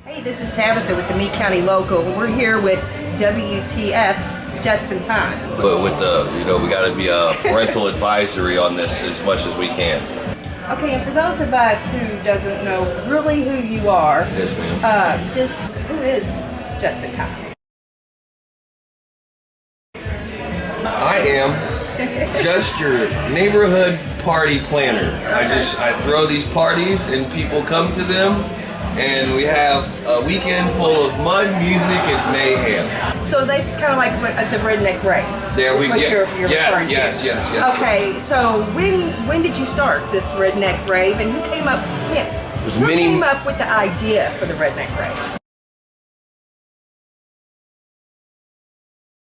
Hey, this is Tabitha with the Meade County Local. We're here with WTF just in time. But with the, we got to be a parental advisory on this as much as we can. Okay, and for those of us who doesn't know really who you are, Yes, ma'am. just who is just in time? I am just your neighborhood party planner. I throw these parties and people come to them, and we have a weekend full of mud, music, and mayhem. So that's kind of like the Redneck Rave. There we go. You're referring to. Yes. Okay, so when did you start this Redneck Rave, and who came up? Who came up with the idea for the Redneck Rave?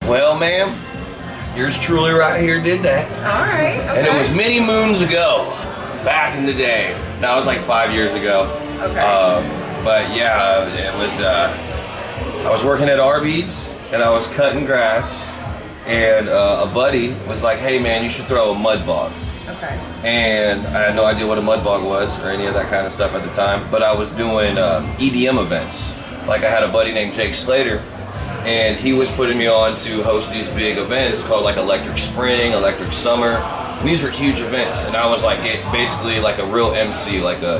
Well, ma'am, yours truly right here did that. All right. Okay. And it was many moons ago, back in the day. Now it was like 5 years ago. Okay. But yeah, it was. I was working at Arby's and I was cutting grass, and a buddy was like, "Hey man, you should throw a mud bog." Okay. And I had no idea what a mud bog was or any of that kind of stuff at the time. But I was doing EDM events. Like I had a buddy named Jake Slater, and he was putting me on to host these big events called like Electric Spring, Electric Summer. And these were huge events, and I was like basically like a real MC, like a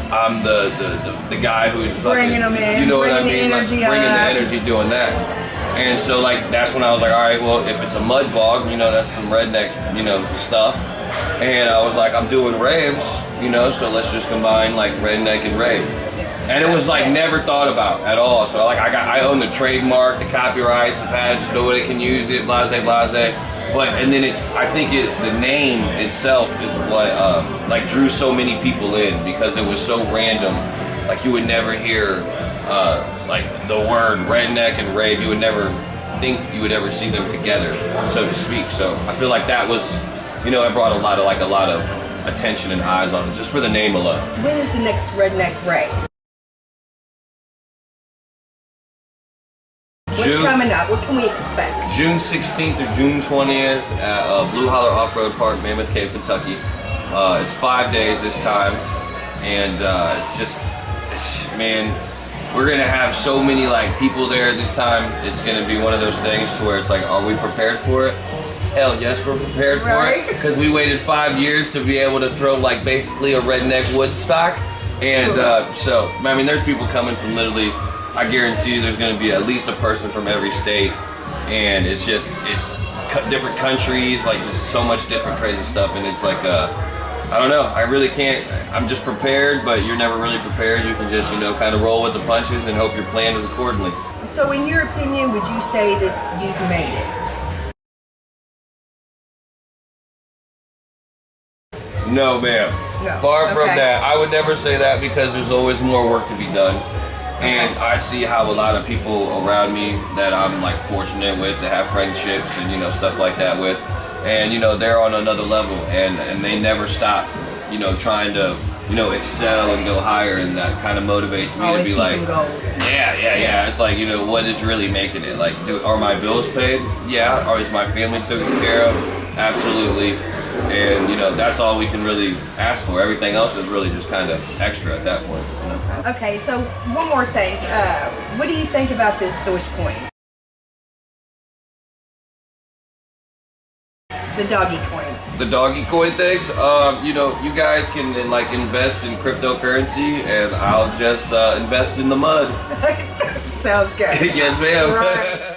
I'm the guy who's bringing them in, you know what I mean, bringing the energy, like bringing the energy, doing that. And so like that's when I was like, all right, well if it's a mud bog, that's some redneck, stuff. And I was like, I'm doing raves, so let's just combine like redneck and rave. And it was like never thought about at all. So like I own the trademark, the copyrights, the patents, nobody can use it, blase blase. But and then I think the name itself is what like drew so many people in, because it was so random. Like you would never hear like the word redneck and rave. You would never think you would ever see them together, so to speak. So I feel like that was, it brought a lot of attention and eyes on it just for the name alone. When is the next Redneck Rave? What's coming up? What can we expect? June 16th through June 20th at Blue Holler Off-Road Park, Mammoth Cave, Kentucky. It's 5 days this time, and man, we're gonna have so many like people there this time. It's gonna be one of those things where it's like, are we prepared for it? Hell yes, we're prepared for it, because we waited 5 years to be able to throw like basically a redneck Woodstock, and so I mean, there's people coming from literally. I guarantee you there's going to be at least a person from every state, and it's different countries, like just so much different crazy stuff, and it's like, I don't know, I really can't, I'm just prepared, but you're never really prepared. You can just, kind of roll with the punches and hope your plan is accordingly. So in your opinion, would you say that you've made it? No, ma'am. No. Far from that. I would never say that, because there's always more work to be done. And I see how a lot of people around me that I'm like fortunate with to have friendships and stuff like that with, and they're on another level, and they never stop trying to excel and go higher, and that kind of motivates me always to be like goals. Yeah. It's like, what is really making it? Like, are my bills paid? Yeah. Or is my family taken care of? Absolutely. And that's all we can really ask for. Everything else is really just kind of extra at that point. Okay, so one more thing. What do you think about this Dogecoin? The doggy coins. The doggy coin things? You guys can like invest in cryptocurrency, and I'll just invest in the mud. Sounds good. Yes, ma'am. Right.